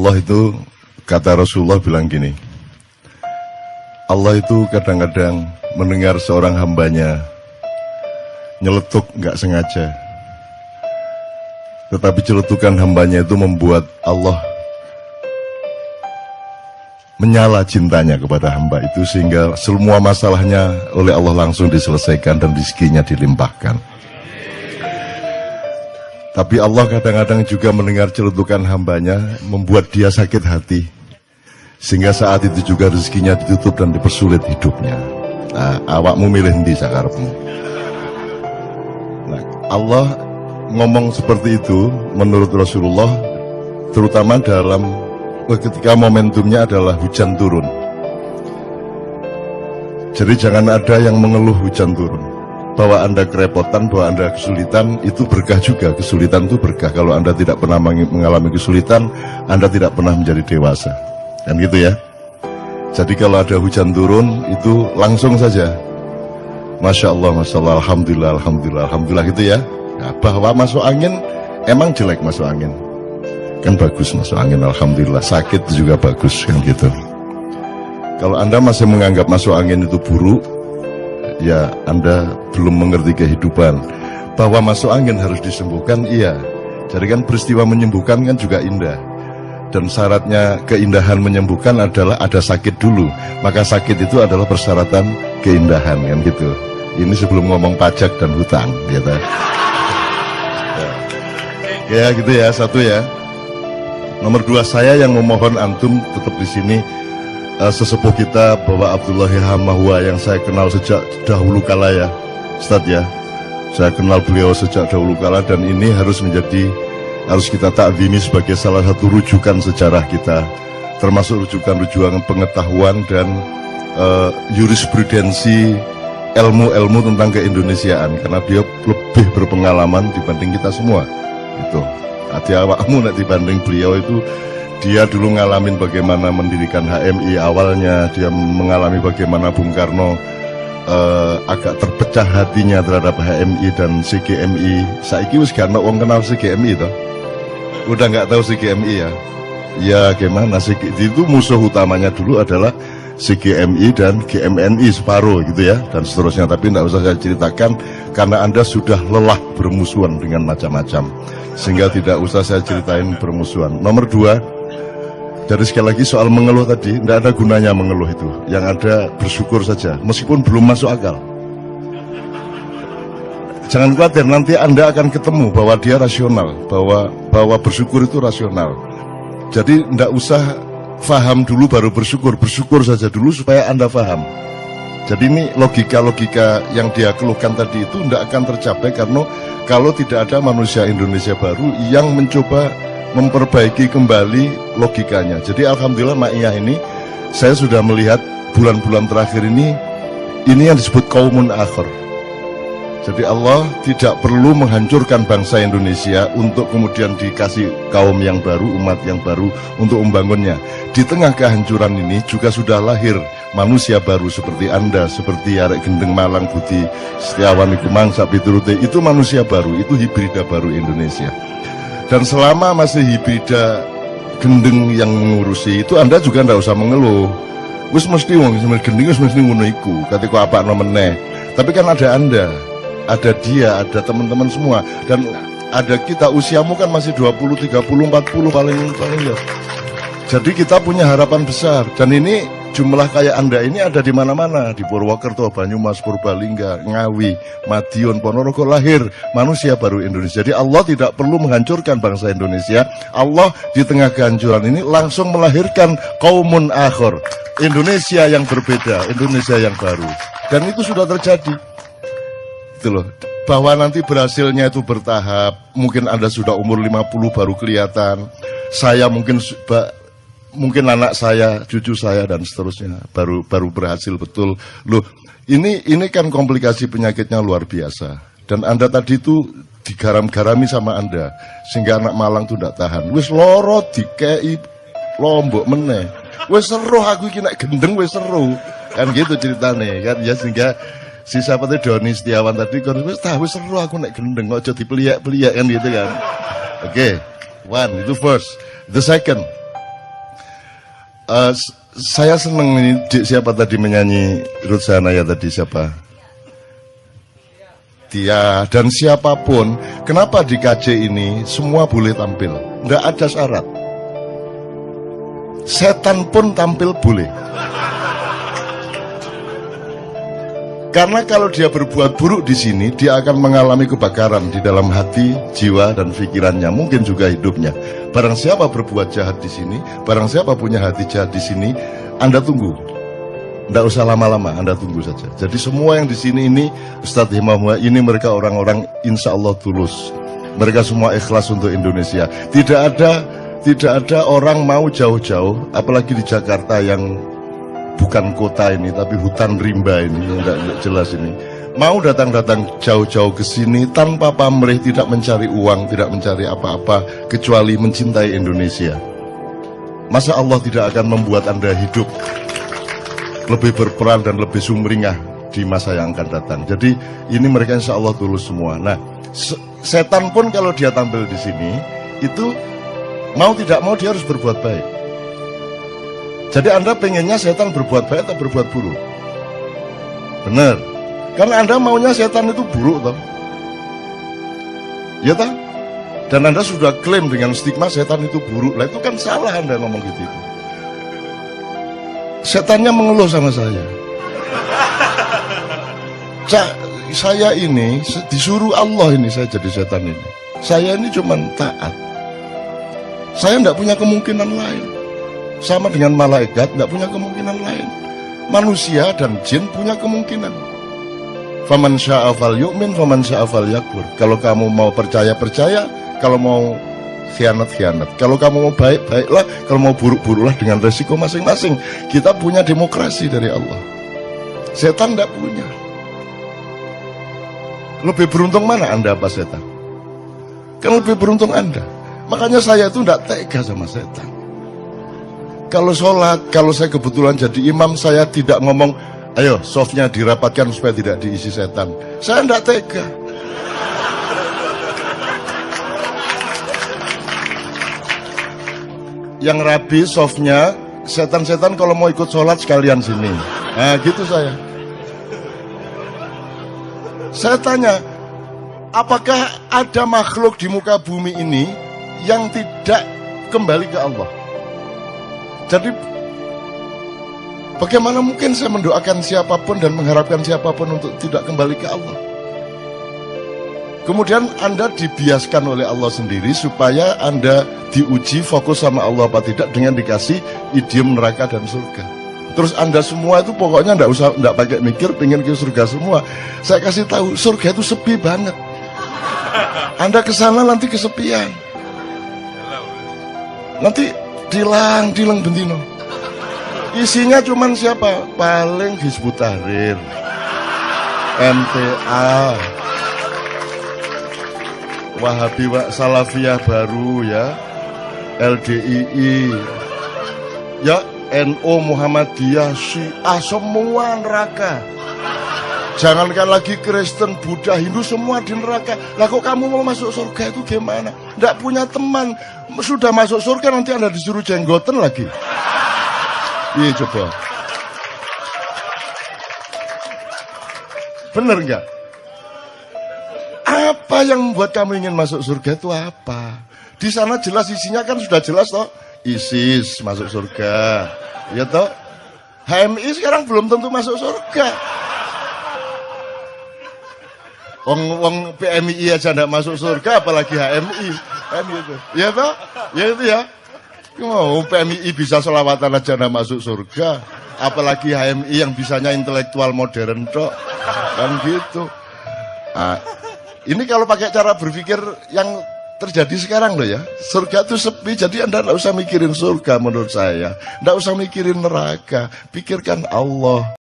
Allah itu, kata Rasulullah bilang gini, Allah itu kadang-kadang mendengar seorang hambanya nyeletuk nggak sengaja, tetapi celetukan hambanya itu membuat Allah menyala cintanya kepada hamba itu, sehingga semua masalahnya oleh Allah langsung diselesaikan dan rezekinya dilimpahkan. Tapi Allah kadang-kadang juga mendengar celetukan hambanya, membuat dia sakit hati, sehingga saat itu juga rezekinya ditutup dan dipersulit hidupnya. Nah, awakmu milih ndi sakarepmu. Nah, Allah ngomong seperti itu menurut Rasulullah, terutama dalam ketika momentumnya adalah hujan turun. Jadi jangan ada yang mengeluh hujan turun, bahwa Anda kerepotan, bahwa Anda kesulitan, itu berkah juga. Kesulitan itu berkah. Kalau Anda tidak pernah mengalami kesulitan, Anda tidak pernah menjadi dewasa. Kan gitu ya. Jadi kalau ada hujan turun, itu langsung saja Masya Allah, Masya Allah, Alhamdulillah, Alhamdulillah, Alhamdulillah gitu ya. Nah, bahwa masuk angin, emang jelek masuk angin, kan bagus masuk angin, Alhamdulillah. Sakit juga bagus, kan gitu. Kalau Anda masih menganggap masuk angin itu buruk, ya Anda belum mengerti kehidupan. Bahwa masuk angin harus disembuhkan, iya. Jadi kan peristiwa menyembuhkan kan juga indah. Dan syaratnya keindahan menyembuhkan adalah ada sakit dulu. Maka sakit itu adalah persyaratan keindahan, kan gitu. Ini sebelum ngomong pajak dan hutang, gitu. Ya gitu ya, satu ya. Nomor dua, saya yang memohon antum tetap di sini. Sesepuh kita Bapak Abdullah Hamahwa yang saya kenal sejak dahulu kala ya, Ustadz ya. Saya kenal beliau sejak dahulu kala, dan ini harus kita takzimi sebagai salah satu rujukan sejarah kita, termasuk rujukan pengetahuan dan jurisprudensi ilmu-ilmu tentang keindonesiaan, karena dia lebih berpengalaman dibanding kita semua. Itu hati awakmu nak dibanding beliau itu. Dia dulu ngalamin bagaimana mendirikan HMI awalnya, dia mengalami bagaimana Bung Karno agak terpecah hatinya terhadap HMI dan CGMI. Saiki wis gak ono wong kenal CGMI toh. Udah nggak tahu CGMI ya. Ya gimana sih, itu musuh utamanya dulu adalah CGMI dan GMNI separuh gitu ya, dan seterusnya. Tapi tidak usah saya ceritakan karena Anda sudah lelah bermusuhan dengan macam-macam, sehingga tidak usah saya ceritain bermusuhan. Nomor dua, dari sekali lagi soal mengeluh tadi, tidak ada gunanya mengeluh itu. Yang ada bersyukur saja, meskipun belum masuk akal. Jangan khawatir, nanti Anda akan ketemu bahwa dia rasional, bahwa bersyukur itu rasional. Jadi tidak usah faham dulu baru bersyukur saja dulu supaya Anda faham. Jadi ini logika-logika yang dia keluhkan tadi itu tidak akan tercapai karena kalau tidak ada manusia Indonesia baru yang mencoba memperbaiki kembali logikanya. Jadi alhamdulillah Ma'iyah ini, saya sudah melihat bulan-bulan terakhir ini yang disebut qaumun akhir. Jadi Allah tidak perlu menghancurkan bangsa Indonesia untuk kemudian dikasih kaum yang baru, umat yang baru untuk membangunnya. Di tengah kehancuran ini juga sudah lahir manusia baru seperti Anda, seperti Arek Gendeng Malang Budi Setiawan iku mangsa piturute, itu manusia baru, itu hibrida baru Indonesia. Dan selama masih hibrida gendeng yang mengurusi itu, Anda juga tidak usah mengeluh. Wis mesti wong gendeng wis mesti ngono iku, katika apa meneh. Tapi kan ada Anda, ada dia, ada teman-teman semua, dan ada kita. Usiamu kan masih 20, 30, 40 paling ya. Jadi kita punya harapan besar, dan ini jumlah kayak Anda ini ada di mana-mana, di Purwokerto, Banyumas, Purbalingga, Ngawi, Madiun, Ponorogo, lahir manusia baru Indonesia. Jadi Allah tidak perlu menghancurkan bangsa Indonesia. Allah di tengah kehancuran ini langsung melahirkan qaumun akhir, Indonesia yang berbeda, Indonesia yang baru. Dan itu sudah terjadi. Itu loh, bahwa nanti berhasilnya itu bertahap. Mungkin Anda sudah umur 50 baru kelihatan. Saya mungkin anak saya, cucu saya dan seterusnya baru berhasil betul. Loh, ini kan komplikasi penyakitnya luar biasa. Dan Anda tadi itu digaram-garami sama Anda sehingga anak Malang itu tidak tahan. Wis loro dikei lombok meneh. Wis seru aku iki nek gendeng wis seru. Kan gitu ceritane kan ya, sehingga si siapa tadi Doni Setiawan tadi kan wis seru aku nek gendeng, kok aja dipeliak-peliak kan gitu kan. Oke, one itu first. The second, Saya seneng ini, siapa tadi menyanyi Ruth Sahanaya tadi, siapa? Tia, dan siapapun. Kenapa di KJ ini semua boleh tampil, nggak ada syarat. Setan pun tampil boleh. Karena kalau dia berbuat buruk di sini, dia akan mengalami kebakaran di dalam hati, jiwa, dan pikirannya, mungkin juga hidupnya. Barang siapa berbuat jahat di sini, barang siapa punya hati jahat di sini, Anda tunggu. Tidak usah lama-lama, Anda tunggu saja. Jadi semua yang di sini ini, Ustadz Himam, ini mereka orang-orang insya Allah tulus. Mereka semua ikhlas untuk Indonesia. Tidak ada orang mau jauh-jauh, apalagi di Jakarta yang bukan kota ini, tapi hutan rimba ini, enggak jelas ini. Mau datang-datang jauh-jauh ke sini tanpa pamrih, tidak mencari uang, tidak mencari apa-apa, kecuali mencintai Indonesia. Masa Allah tidak akan membuat Anda hidup lebih berperan dan lebih sumringah di masa yang akan datang. Jadi ini mereka insya Allah tulus semua. Nah, setan pun kalau dia tampil di sini, itu mau tidak mau dia harus berbuat baik. Jadi Anda pengennya setan berbuat baik atau berbuat buruk? Benar. Karena Anda maunya setan itu buruk toh. Ya toh? Dan Anda sudah klaim dengan stigma setan itu buruk. Lah itu kan salah Anda ngomong gitu itu. Setannya mengeluh sama saya. Saya ini disuruh Allah ini saya jadi setan ini. Saya ini cuma taat. Saya tidak punya kemungkinan lain. Sama dengan malaikat, tidak punya kemungkinan lain. Manusia dan jin punya kemungkinan. Faman syaa falyu'min, faman syaa falyakfur. Kalau kamu mau percaya, percaya. Kalau mau khianat, khianat. Kalau kamu mau baik, baiklah. Kalau mau buruk, buruklah dengan resiko masing-masing. Kita punya demokrasi dari Allah. Setan tidak punya. Lebih beruntung mana Anda apa setan? Kan lebih beruntung Anda. Makanya saya itu tidak tega sama setan. Kalau sholat, kalau saya kebetulan jadi imam, saya tidak ngomong, ayo softnya dirapatkan supaya tidak diisi setan. Saya tidak tega. Yang rapi softnya, setan-setan kalau mau ikut sholat sekalian sini. Nah gitu saya. Saya tanya, apakah ada makhluk di muka bumi ini yang tidak kembali ke Allah? Jadi bagaimana mungkin saya mendoakan siapapun dan mengharapkan siapapun untuk tidak kembali ke Allah? Kemudian Anda dibiaskan oleh Allah sendiri supaya Anda diuji fokus sama Allah apa tidak dengan dikasih idiom neraka dan surga. Terus Anda semua itu pokoknya enggak pakai mikir, pengen ke surga semua. Saya kasih tahu, surga itu sepi banget. Anda ke sana nanti kesepian. Nanti dilang bentino. Isinya cuman siapa? Paling Hizbut Tahrir, MTA, Wahabi Salafiyah baru ya, LDII, ya NU, Muhammadiyah, Syiah, semua neraka. Jangankan lagi Kristen, Buddha, Hindu, semua di neraka. Lah kok kamu mau masuk surga itu gimana? Nggak punya teman, sudah masuk surga nanti Anda disuruh jenggoten lagi. Iya coba. Bener nggak? Apa yang membuat kamu ingin masuk surga itu apa? Di sana jelas isinya kan sudah jelas toh. ISIS masuk surga, ya toh. HMI sekarang belum tentu masuk surga. Wong PMI aja ndak masuk surga, apalagi HMI, kan gitu. Ya toh, ya itu ya. Mau PMI bisa selawatan aja ndak masuk surga, apalagi HMI yang bisanya intelektual modern toh, kan gitu. Nah, ini kalau pakai cara berpikir yang terjadi sekarang loh ya, surga itu sepi, jadi Anda tidak usah mikirin surga menurut saya, tidak usah mikirin neraka, pikirkan Allah.